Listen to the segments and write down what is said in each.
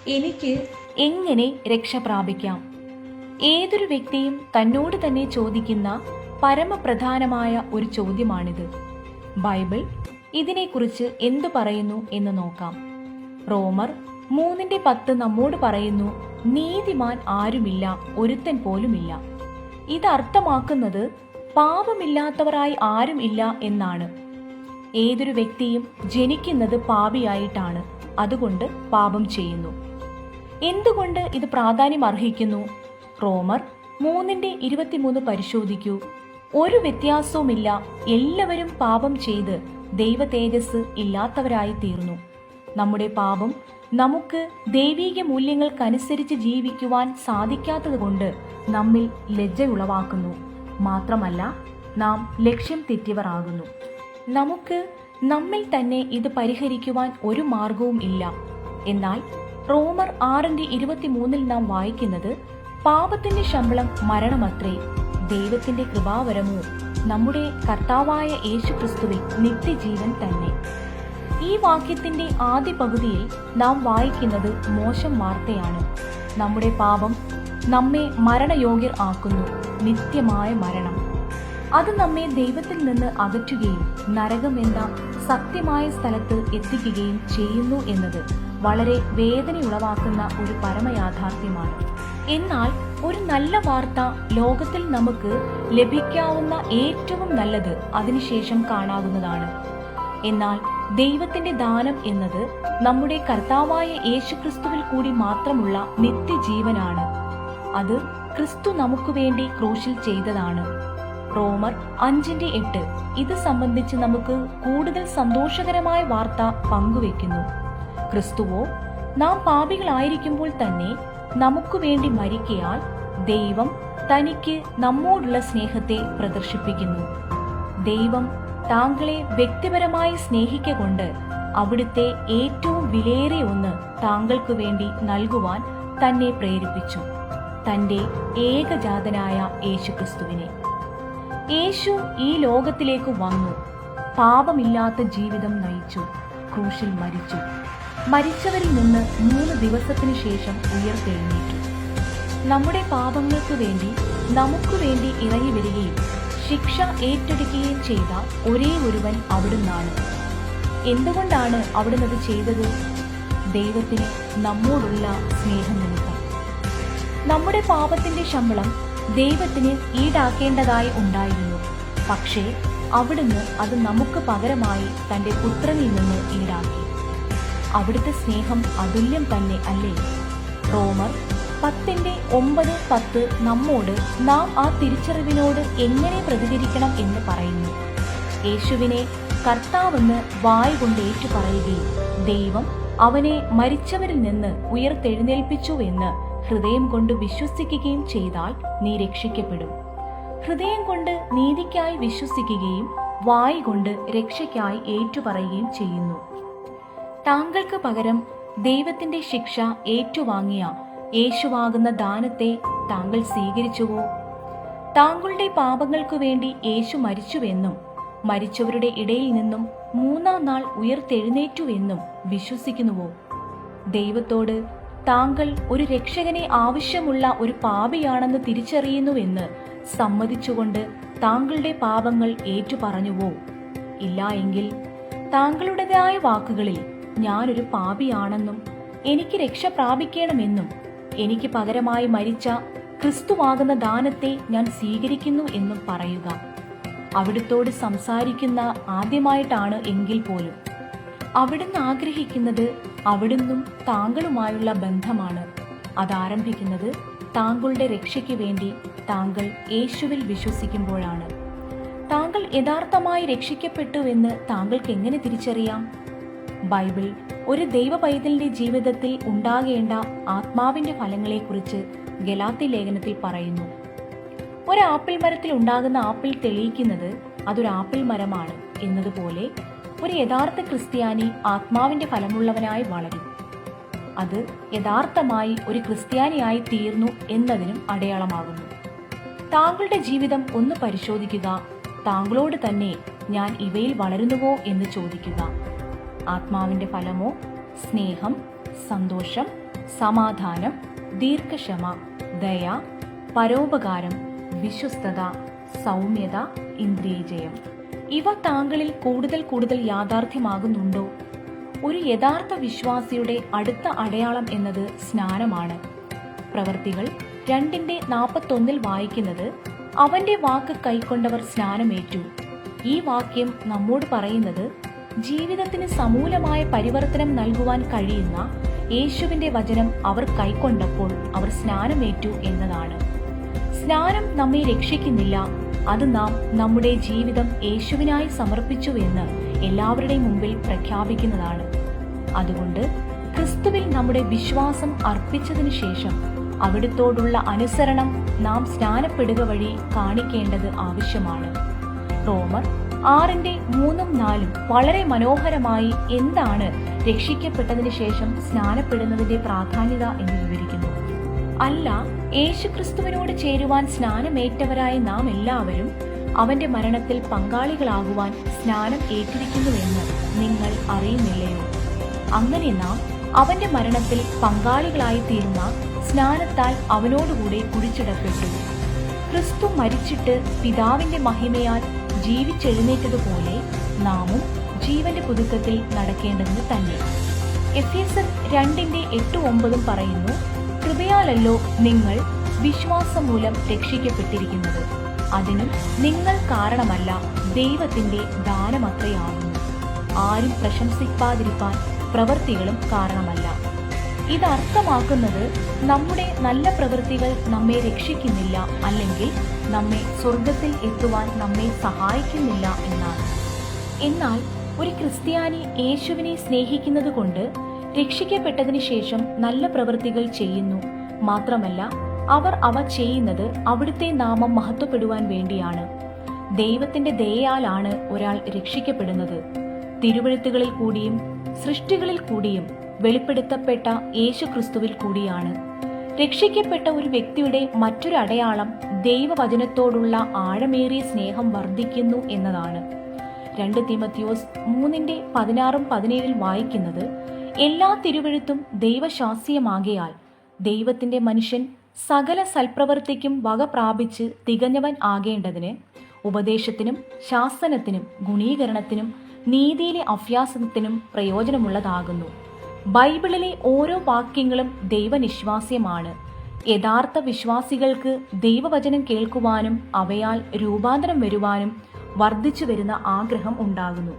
എനിക്ക് എങ്ങനെ രക്ഷ പ്രാപിക്കാം? ഏതൊരു വ്യക്തിയും തന്നോട് തന്നെ ചോദിക്കുന്ന പരമപ്രധാനമായ ഒരു ചോദ്യമാണിത്. ബൈബിൾ ഇതിനെക്കുറിച്ച് എന്തു പറയുന്നു എന്ന് നോക്കാം. റോമർ 3:10 നമ്മോട് പറയുന്നു, നീതിമാൻ ആരുമില്ല, ഒരുത്തൻ പോലുമില്ല. ഇത് അർത്ഥമാക്കുന്നത് പാപമില്ലാത്തവരായി ആരും ഇല്ല എന്നാണ്. ഏതൊരു വ്യക്തിയും ജനിക്കുന്നത് പാപിയായിട്ടാണ്, അതുകൊണ്ട് പാപം ചെയ്യുന്നു. എന്തുകൊണ്ട് ഇത് പ്രാധാന്യം അർഹിക്കുന്നു? റോമർ 3:23 പരിശോധിക്കൂ. ഒരു വ്യത്യാസവുമില്ല, എല്ലാവരും പാപം ചെയ്ത് ദൈവ തേജസ് ഇല്ലാത്തവരായി തീർന്നു. നമ്മുടെ പാപം നമുക്ക് ദൈവീക മൂല്യങ്ങൾക്കനുസരിച്ച് ജീവിക്കുവാൻ സാധിക്കാത്തതുകൊണ്ട് നമ്മിൽ ലജ്ജ ഉളവാക്കുന്നു. മാത്രമല്ല, നാം ലക്ഷ്യം തെറ്റിയവർ ആകുന്നു. നമുക്ക് നമ്മിൽ തന്നെ ഇത് പരിഹരിക്കുവാൻ ഒരു മാർഗവും ഇല്ല. എന്നാൽ റോമർ 6:23 നാം വായിക്കുന്നത്, പാപത്തിന്റെ ശമ്പളം മരണമത്രേ, ദൈവത്തിന്റെ കൃപാവരമോ നമ്മുടെ കർത്താവായ യേശുക്രിസ്തുവിൽ നിത്യജീവൻ തന്നെ. ഈ വാക്യത്തിന്റെ ആദ്യ പകുതിയിൽ നാം വായിക്കുന്നത് മോശം വാർത്തയാണ്. നമ്മുടെ പാപം നമ്മെ മരണയോഗ്യർ ആക്കുന്നു, നിത്യമായ മരണം. അത് നമ്മെ ദൈവത്തിൽ നിന്ന് അകറ്റുകയും നരകം എന്ന സത്യമായ സ്ഥലത്ത് എത്തിക്കുകയും ചെയ്യുന്നു എന്നത് വളരെ വേദനയുളവാക്കുന്ന ഒരു പരമയാഥാർത്ഥ്യമാണ്. എന്നാൽ ഒരു നല്ല വാർത്ത ലോകത്തിൽ നമുക്ക് ലഭിക്കാവുന്ന ഏറ്റവും നല്ലത് അതിനുശേഷം കാണാവുന്നതാണ്. എന്നാൽ ദൈവത്തിന്റെ ദാനം എന്നത് നമ്മുടെ കർത്താവായ യേശുക്രിസ്തുവിൽ കൂടി മാത്രമുള്ള നിത്യജീവനാണ്. അത് ക്രിസ്തു നമുക്ക് വേണ്ടി ക്രൂശിൽ ചെയ്തതാണ്. റോമർ 5:8 ഇത് സംബന്ധിച്ച് നമുക്ക് കൂടുതൽ സന്തോഷകരമായ വാർത്ത പങ്കുവെക്കുന്നു. ക്രിസ്തുവോ നാം പാപികളായിരിക്കുമ്പോൾ തന്നെ നമുക്ക് വേണ്ടി മരിക്കയാൽ ദൈവം തനിക്ക് നമ്മോടുള്ള സ്നേഹത്തെ പ്രദർശിപ്പിക്കുന്നു. ദൈവം താങ്കളെ വ്യക്തിപരമായി സ്നേഹിക്കൊണ്ട് അവിടുത്തെ ഏറ്റവും വിലയേറിയ ഒന്ന് താങ്കൾക്ക് വേണ്ടി നൽകുവാൻ തന്നെ പ്രേരിപ്പിച്ചു, തന്റെ ഏകജാതനായ യേശുക്രിസ്തുവിനെ. യേശു ഈ ലോകത്തിലേക്ക് വന്നു, പാപമില്ലാത്ത ജീവിതം നയിച്ചു, ക്രൂശിൽ മരിച്ചു. മരിച്ചവരിൽ നിന്ന് 3 ദിവസത്തിനു ശേഷം ഉയർത്തെഴുന്നേറ്റു. നമ്മുടെ പാപങ്ങൾക്ക് വേണ്ടി നമുക്ക് വേണ്ടി ഇറങ്ങി വരികയും ശിക്ഷ ഏറ്റെടുക്കുകയും ചെയ്ത ഒരേ ഒരുവൻ അവിടുന്നാണ്. എന്തുകൊണ്ടാണ് അവിടുന്ന് അത് ചെയ്തത്? ദൈവത്തിന് നമ്മോടുള്ള സ്നേഹം നിമിത്തം. നമ്മുടെ പാപത്തിന്റെ ശമ്പളം ദൈവത്തിന് ഈടാക്കേണ്ടതായി ഉണ്ടായിരുന്നു. പക്ഷേ അവിടുന്ന് അത് നമുക്ക് പകരമായി തന്റെ പുത്രനിൽ നിന്ന് ഈടാക്കി. അവിടുത്തെ സ്നേഹം അതുല്യം തന്നെ അല്ലേ? റോമർ 10:9-10 നമ്മോട് നാം ആ തിരിച്ചറിവിനോട് എങ്ങനെ പ്രതികരിക്കണം എന്ന് പറയുന്നു. യേശുവിനെ കർത്താവെന്ന് വായ് കൊണ്ട് ഏറ്റുപറയുകയും ദൈവം അവനെ മരിച്ചവരിൽ നിന്ന് ഉയർത്തെഴുന്നേൽപ്പിച്ചുവെന്ന് ഹൃദയം കൊണ്ട് വിശ്വസിക്കുകയും ചെയ്താൽ നീ രക്ഷിക്കപ്പെടും. ഹൃദയം കൊണ്ട് നീതിക്കായി വിശ്വസിക്കുകയും വായ് കൊണ്ട് രക്ഷയ്ക്കായി ഏറ്റുപറയുകയും ചെയ്യുന്നു. താങ്കൾക്ക് പകരം ദൈവത്തിന്റെ ശിക്ഷ ഏറ്റുവാങ്ങിയ യേശുവാകുന്ന ദാനത്തെ താങ്കൾ സ്വീകരിച്ചുവോ? താങ്കളുടെ പാപങ്ങൾക്കു വേണ്ടി യേശു മരിച്ചുവെന്നും മരിച്ചവരുടെ ഇടയിൽ നിന്നും 3-ാം നാൾ ഉയർത്തെഴുന്നേറ്റുവെന്നും വിശ്വസിക്കുന്നുവോ? ദൈവത്തോട് താങ്കൾ ഒരു രക്ഷകനെ ആവശ്യമുള്ള ഒരു പാപിയാണെന്ന് തിരിച്ചറിയുന്നുവെന്ന് സമ്മതിച്ചുകൊണ്ട് താങ്കളുടെ പാപങ്ങൾ ഏറ്റുപറഞ്ഞുവോ? ഇല്ല എങ്കിൽ താങ്കളുടേതായ വാക്കുകളിൽ ഞാനൊരു പാപിയാണെന്നും എനിക്ക് രക്ഷ പ്രാപിക്കണമെന്നും എനിക്ക് പകരമായി മരിച്ച ക്രിസ്തുവാകുന്ന ദാനത്തെ ഞാൻ സ്വീകരിക്കുന്നു എന്നും പറയുക. അവിടുത്തോട് സംസാരിക്കുന്ന ആദ്യമായിട്ടാണ് എങ്കിൽ പോലും അവിടുന്ന് ആഗ്രഹിക്കുന്നത് അവിടുന്നും താങ്കളുമായുള്ള ബന്ധമാണ്. അതാരംഭിക്കുന്നത് താങ്കളുടെ രക്ഷയ്ക്ക് വേണ്ടി താങ്കൾ യേശുവിൽ വിശ്വസിക്കുമ്പോഴാണ്. താങ്കൾ യഥാർത്ഥമായി രക്ഷിക്കപ്പെട്ടുവെന്ന് താങ്കൾക്ക് എങ്ങനെ തിരിച്ചറിയാം? ബൈബിൾ ഒരു ദൈവ പൈതലിന്റെ ജീവിതത്തിൽ ഉണ്ടാകേണ്ട ആത്മാവിന്റെ ഫലങ്ങളെക്കുറിച്ച് ഗലാത്യ ലേഖനത്തിൽ പറയുന്നു. ഒരു ആപ്പിൾ മരത്തിൽ ഉണ്ടാകുന്ന ആപ്പിൾ തെളിയിക്കുന്നത് അതൊരു ആപ്പിൾ മരമാണ് എന്നതുപോലെ ഒരു യഥാർത്ഥ ക്രിസ്ത്യാനി ആത്മാവിന്റെ ഫലമുള്ളവനായി വളരും. അത് യഥാർത്ഥമായി ഒരു ക്രിസ്ത്യാനിയായി തീർന്നു എന്നതിനും അടയാളമാകുന്നു. താങ്കളുടെ ജീവിതം ഒന്ന് പരിശോധിക്കുക. താങ്കളോട് തന്നെ ഞാൻ ഇവയിൽ വളരുന്നുവോ എന്ന് ചോദിക്കുക. ആത്മാവിന്റെ ഫലമോ സ്നേഹം, സന്തോഷം, സമാധാനം, ദീർഘക്ഷമ, ദയ, പരോപകാരം, വിശ്വസ്തത, സൗമ്യത, ഇന്ദ്രിയജയം. ഇവ താങ്കളിൽ കൂടുതൽ യാഥാർത്ഥ്യമാകുന്നുണ്ടോ? ഒരു യഥാർത്ഥ വിശ്വാസിയുടെ അടുത്ത അടയാളം എന്നത് സ്നാനമാണ്. പ്രവർത്തികൾ 2:41 വായിക്കുന്നത്, അവന്റെ വാക്ക് കൈക്കൊണ്ടവർ സ്നാനമേറ്റു. ഈ വാക്യം നമ്മോട് പറയുന്നത് ജീവിതത്തിന് സമൂലമായ പരിവർത്തനം നൽകുവാൻ കഴിയുന്ന യേശുവിന്റെ വചനം അവർ കൈക്കൊണ്ടപ്പോൾ അവർ സ്നാനമേറ്റു എന്നതാണ്. സ്നാനം നമ്മെ രക്ഷിക്കുന്നില്ല, അത് നാം നമ്മുടെ ജീവിതം യേശുവിനായി സമർപ്പിച്ചുവെന്ന് എല്ലാവരുടെയും മുമ്പിൽ പ്രഖ്യാപിക്കുന്നതാണ്. അതുകൊണ്ട് ക്രിസ്തുവിൽ നമ്മുടെ വിശ്വാസം അർപ്പിച്ചതിനു ശേഷം അവിടുത്തോടുള്ള അനുസരണം നാം സ്നാനപ്പെടുക വഴി കാണിക്കേണ്ടത് ആവശ്യമാണ്. റോമർ 6:3-4 വളരെ മനോഹരമായി എന്താണ് രക്ഷിക്കപ്പെട്ടതിന് ശേഷം സ്നാനപ്പെടുന്നതിന്റെ പ്രാധാന്യത എന്ന് വിവരിക്കുന്നു. അല്ല, യേശുക്രിസ്തുവിനോട് ചേരുവാൻ സ്നാനമേറ്റവരായ നാം എല്ലാവരും അവന്റെ മരണത്തിൽ പങ്കാളികളാകുവാൻ സ്നാനം ഏറ്റിരിക്കുന്നുവെന്ന് നിങ്ങൾ അറിയുന്നില്ലയോ? അങ്ങനെ നാം അവന്റെ മരണത്തിൽ പങ്കാളികളായി തീരുന്ന സ്നാനത്താൽ അവനോടുകൂടെ കുഴിച്ചിടപ്പെട്ടു. ക്രിസ്തു മരിച്ചിട്ട് പിതാവിന്റെ മഹിമയാൽ ജീവിച്ചെഴുന്നേറ്റതുപോലെ നാമും ജീവന്റെ പുതുക്കത്തിൽ നടക്കേണ്ടതിന് തന്നെ. എഫേസ്യർ 2:8-9 പറയുന്നു, കൃപയാലല്ലോ നിങ്ങൾ വിശ്വാസം മൂലം രക്ഷിക്കപ്പെട്ടിരിക്കുന്നത്. അതിനും നിങ്ങൾ കാരണമല്ല, ദൈവത്തിന്റെ ദാനമത്രയാകുന്നു. ആരും പ്രശംസിക്കാതിരിക്കാൻ പ്രവൃത്തികളും കാരണമല്ല. ഇത് അർത്ഥമാക്കുന്നത് നമ്മുടെ നല്ല പ്രവൃത്തികൾ നമ്മെ രക്ഷിക്കുന്നില്ല, അല്ലെങ്കിൽ നമ്മെ സ്വർഗത്തിൽ എത്തുവാൻ നമ്മെ സഹായിക്കുന്നില്ല എന്നാണ്. എന്നാൽ ഒരു ക്രിസ്ത്യാനി യേശുവിനെ സ്നേഹിക്കുന്നത് കൊണ്ട് രക്ഷിക്കപ്പെട്ടതിന് ശേഷം നല്ല പ്രവൃത്തികൾ ചെയ്യുന്നു. മാത്രമല്ല, അവർ അവ ചെയ്യുന്നത് അവിടുത്തെ നാമം മഹത്വപ്പെടുവാൻ വേണ്ടിയാണ്. ദൈവത്തിന്റെ ദയയാലാണ് ഒരാൾ രക്ഷിക്കപ്പെടുന്നത്. തിരുവെഴുത്തുകളിൽ കൂടിയും സൃഷ്ടികളിൽ കൂടിയും വെളിപ്പെടുത്തപ്പെട്ട യേശു ക്രിസ്തുവിൽ കൂടിയാണ്. രക്ഷിക്കപ്പെട്ട ഒരു വ്യക്തിയുടെ മറ്റൊരു അടയാളം ദൈവവചനത്തോടുള്ള ആഴമേറിയ സ്നേഹം വർദ്ധിക്കുന്നു എന്നതാണ്. 2 തീമോഥെയോസ് 3:16-17 വായിക്കുന്നത്, എല്ലാ തിരുവെഴുത്തും ദൈവശാസ്ത്രീയമാകയാൽ ദൈവത്തിന്റെ മനുഷ്യൻ സകല സൽപ്രവൃത്തിക്കും വക പ്രാപിച്ച് തികഞ്ഞവൻ ആകേണ്ടതിന് ഉപദേശത്തിനും ശാസനത്തിനും ഗുണീകരണത്തിനും നീതിയിലെ അഭ്യാസത്തിനും പ്രയോജനമുള്ളതാകുന്നു. ബൈബിളിലെ ഓരോ വാക്യങ്ങളും ദൈവനിശ്വാസ്യമാണ്. യഥാർത്ഥ വിശ്വാസികൾക്ക് ദൈവവചനം കേൾക്കുവാനും അവയാൽ രൂപാന്തരം വരുവാനും വർദ്ധിച്ചു വരുന്ന ആഗ്രഹം ഉണ്ടാകുന്നു.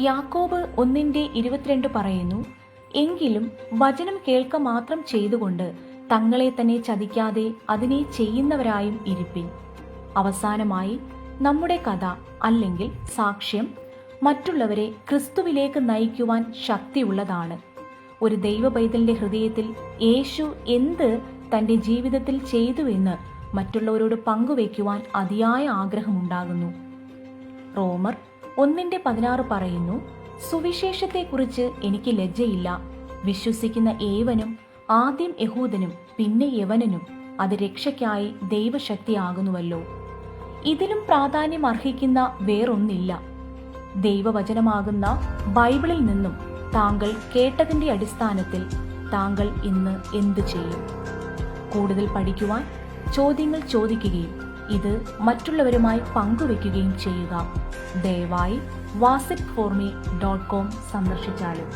യാക്കോബ് 1:22 പറയുന്നു, എങ്കിലും വചനം കേൾക്ക മാത്രം ചെയ്തുകൊണ്ട് തങ്ങളെ തന്നെ ചതിക്കാതെ അതിനെ ചെയ്യുന്നവരായും ഇരിപ്പിൻ. അവസാനമായി നമ്മുടെ കഥ അല്ലെങ്കിൽ സാക്ഷ്യം മറ്റുള്ളവരെ ക്രിസ്തുവിലേക്ക് നയിക്കുവാൻ ശക്തിയുള്ളതാണ്. ഒരു ദൈവ പൈതലിന്റെ ഹൃദയത്തിൽ യേശു എന്ത് തന്റെ ജീവിതത്തിൽ ചെയ്തുവെന്ന് മറ്റുള്ളവരോട് പങ്കുവയ്ക്കുവാൻ അതിയായ ആഗ്രഹമുണ്ടാകുന്നു. റോമർ 1:16 പറയുന്നു, സുവിശേഷത്തെക്കുറിച്ച് എനിക്ക് ലജ്ജയില്ല. വിശ്വസിക്കുന്ന ഏവനും, ആദ്യം യഹൂദനും പിന്നെ യവനനും, അത് രക്ഷയ്ക്കായി ദൈവശക്തിയാകുന്നുവല്ലോ. ഇതിലും പ്രാധാന്യം അർഹിക്കുന്ന വേറൊന്നില്ല. ദൈവവചനമാകുന്ന ബൈബിളിൽ നിന്നും താങ്കൾ കേട്ടതിന്റെ അടിസ്ഥാനത്തിൽ താങ്കൾ ഇന്ന് എന്തു ചെയ്യും? കൂടുതൽ പഠിക്കുവാൻ ചോദ്യങ്ങൾ ചോദിക്കുകയും ഇത് മറ്റുള്ളവരുമായി പങ്കുവെക്കുകയും ചെയ്യുക. ദയവായി wasitforme.com സന്ദർശിച്ചാലും.